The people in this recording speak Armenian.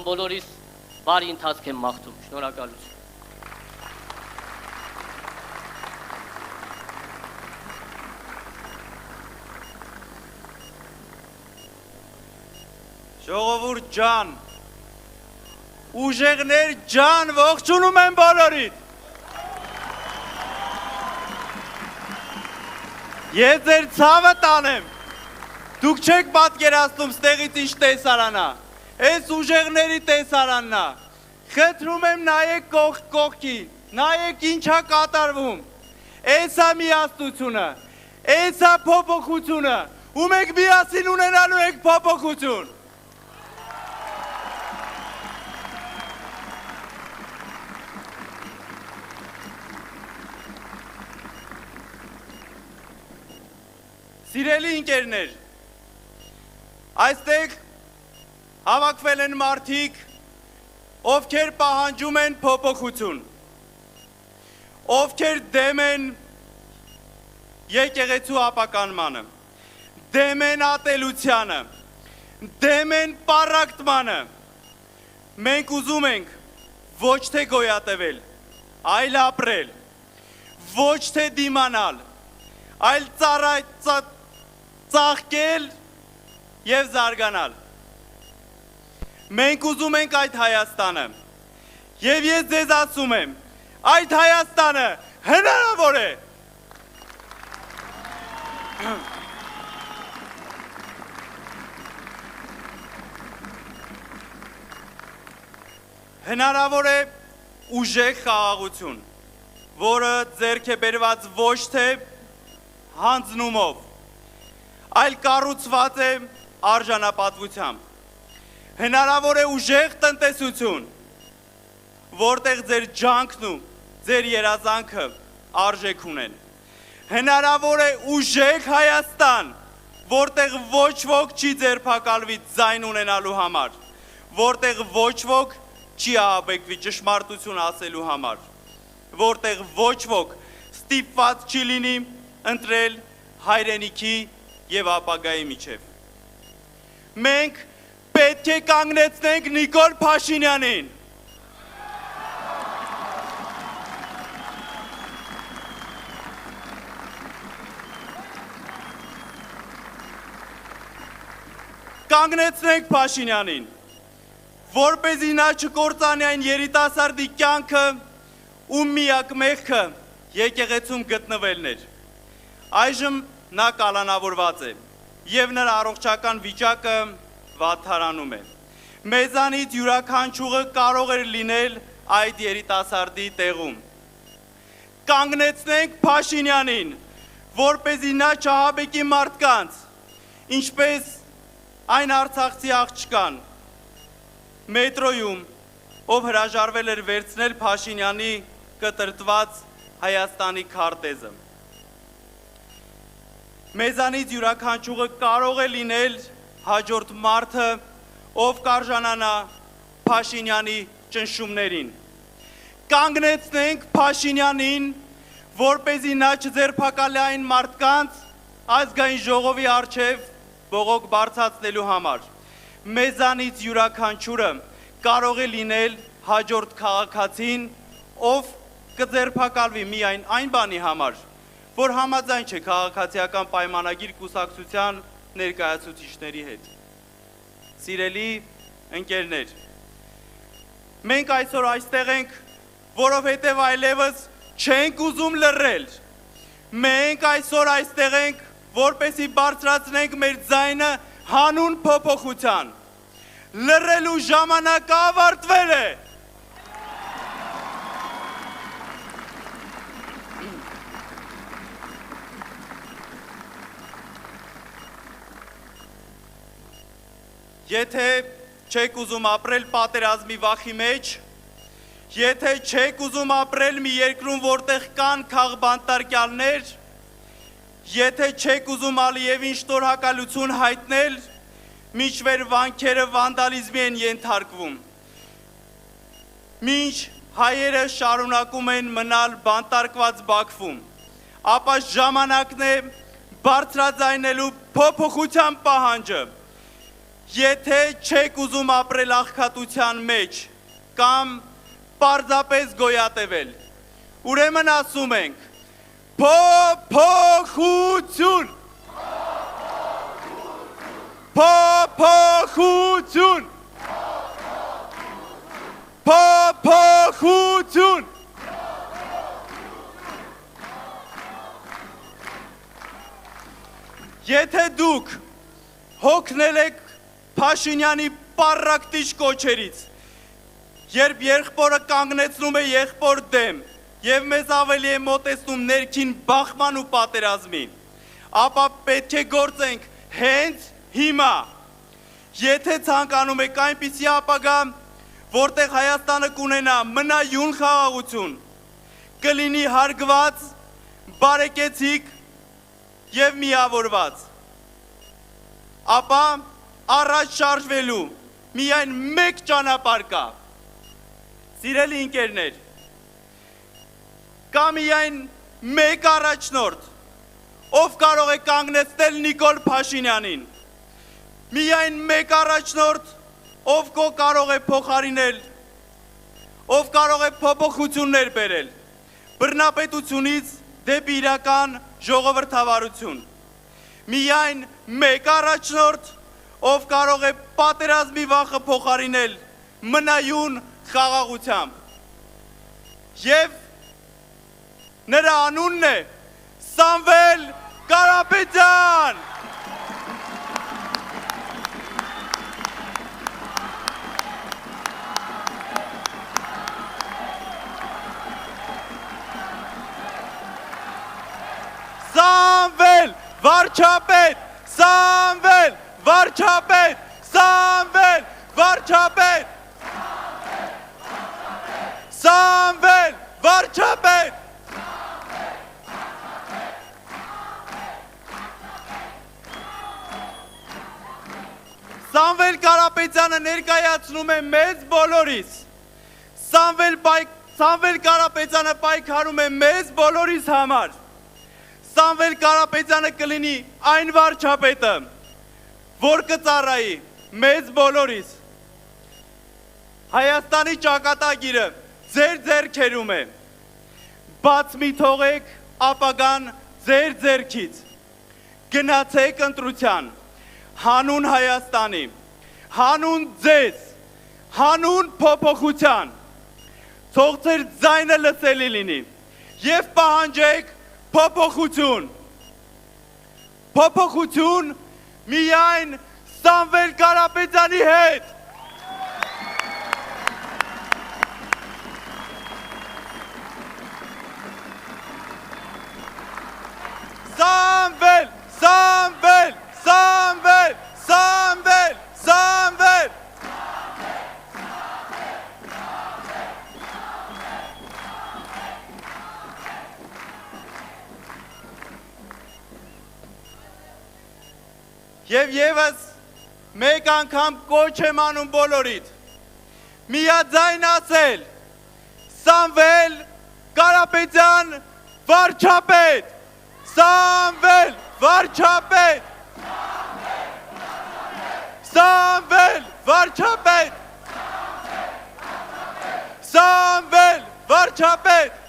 Աստծուն բոլորիս բարի ընթացք եմ մաղթում։ Շնորհակալություն։ Ժողովուրդ ջան, ուժեղներ ջան, ողջունում եմ բոլորիդ։ Ես ձեր ցավը տանեմ։ Դուք չեք պատկերացնում ստեղից ինչ տեսարանա։ Այս ուժեղների տեսարանն է։ Խնդրում եմ նայեք կողքին, նայեք ինչա կատարվում։ Էսա միասնությունը, էսա փոփոխությունը, ու մենք միասին ունենալու ենք փոփոխություն։ Սիրելի ընկերներ, այստեղ հավաքվել են մարդիկ, ովքեր պահանջում են փոփոխություն, ովքեր դեմ են եկեղեցու ապականմանը, դեմ են ատելությանը, դեմ են պառակտմանը։ Մենք ուզում ենք ոչ թե գոյատևել, այլ ապրել, ոչ թե դիմանալ, այլ ծաղկել և զարգանալ։ Մենք ուզում ենք այդ Հայաստանը, և ես ձեզ ասում եմ, այդ Հայաստանը հնարավոր է։ Հնարավոր է ուժեղ խաղաղություն, որը ձեռք է բերված ոչ թե հանձնումով, այլ կառուցված է արժանապատվությամբ։ Հնարավոր է ուժեղ տնտեսություն, որտեղ ձեր ջանքն ու ձեր երազանքը արժեք ունեն։ Հնարավոր է ուժեղ Հայաստան, որտեղ ոչ ոք չի ձերբակալվի ձայն ունենալու համար, որտեղ ոչ ոք չի ահաբեկվի ճշմարտություն ասելու համար, որտեղ ոչ ոք ստիպված չի լինի ընտրել հայրենիքի և ապագայի միջև։ Մենք պետք է կանգնեցնենք Նիկոլ Փաշինյանին։ Կանգնեցնենք Փաշինյանին, որպեսզի նա չկործանի այն երիտասարդի կյանքը, ում միակ մեղքը եկեղեցում գտնվելն էր։ Այժմ նա կալանավորված է, և նրա առողջական վիճակը վատթարանում է։ Մեզանից յուրաքանչյուրը կարող էր լինել այդ երիտասարդի տեղում։ Կանգնեցնենք Փաշինյանին, որպեսզի նա չահաբեկի մարդկանց, ինչպես այն արցախցի աղջկան մետրոյում, ով հրաժարվել էր վերցնել Փաշինյանի կտրտված Հայաստանի քարտեզը։ Մեզանից յուրաքանչյուրը կարող է լինել հաջորդ մարդը, ով կարժանանա Փաշինյանի ճնշումներին։ Կանգնեցնենք Փաշինյանին, որպեսզի նա չձերբակալի այն մարդկանց ազգային ժողովի առջև բողոք բարձրացնելու համար։ Մեզանից յուրաքանչյուրը կարող է լինել հաջորդ քաղաքացին, ով կձերբակալվի միայն այն բանի համար, որ համաձայն չէ քաղաքացիական պայմանագիր կուսակցության ներկայացուցիչների հետ։ Սիրելի ընկերներ, մենք այսօր այստեղ ենք, որովհետև այլևս չենք ուզում լռել։ Մենք այսօր այստեղ ենք, որպեսզի բարձրացնենք մեր ձայնը հանուն փոփոխության։ Լռելու ժամանակը ավարտվել է։ Եթե չեք ուզում ապրել պատերազմի վախի մեջ, եթե չեք ուզում ապրել մի երկրում, որտեղ կան քաղբանտարկյալներ, եթե չեք ուզում Ալիևին շնորհակալություն հայտնել, մինչվեր վանքերը վանդալիզմի են ենթարկվում, մինչ հայերը շարունակում են մնալ բանտարկված Բաքվում, ապա ժամանակն է բարձրաձայնելու փոփոխության պահանջը։ Եթե չեք ուզում ապրել աղքատության մեջ կամ պարզապես գոյատևել, ուրեմն ասում ենք փոփոխություն, փոփոխություն, փոփոխություն։ Եթե դուք հոգնել եք Փաշինյանի պառակտիչ կոչերից, երբ եղբորը կանգնեցնում է եղբոր դեմ եւ մեզ ավելի է մոտեցնում ներքին բախման ու պատերազմին, ապա պետք է գործենք հենց հիմա։ Եթե ցանկանում եք այնպիսի ապագա, որտեղ Հայաստանը կունենա մնայուն խաղաղություն, կլինի հարգված, բարեկեցիկ եւ միավորված, ապա առաջ շարժվելու միայն մեկ ճանապարհ կա։ Սիրելի ընկերներ, կա միայն մեկ առաջնորդ, ով կարող է կանգնեցնել Նիկոլ Փաշինյանին, միայն մեկ առաջնորդ, ով կարող է փոխարինել, ով կարող է փոփոխություններ բերել բռնապետությունից դեպի իրական ժողովրդավարություն, միայն մեկ առաջնորդ, ով կարող է պատերազմի վախը փոխարինել մնայուն խաղաղությամբ։ Եվ նրա անունն է Սամվել Կարապետյան։ Սամվել վարչապետ, Սամվել վարչապետ, Սամվել վարչապետ, Սամվել վարչապետ։ Սամվել Կարապետյանը ներկայացնում է մեզ բոլորիս։ Սամվել Կարապետյանը պայքարում է մեզ բոլորիս համար։ Սամվել Կարապետյանը կլինի այն վարչապետը, որ կծառայի մեզ բոլորիս։ Հայաստանի ճակատագիրը ձեր ձեռքերում է։ Բաց մի թողեք ապագան ձեր ձեռքից։ Գնացեք ընտրության, հանուն Հայաստանի, հանուն ձեզ, հանուն փոփոխության։ Թող ձեր ձայնը լսելի լինի եւ պահանջեք փոփոխություն։ Փոփոխություն միայն Սամվել Կարապետյանի հետ։ Սամվել, Սամվել, Սամվել, Սամվել, Սամվել։ Եվ եւս մեկ անգամ կոչ եմ անում բոլորիդ, միաձայն ասել Սամվել Կարապետյան վարչապետ, Սամվել վարչապետ, Սամվել վարչապետ, Սամվել վարչապետ։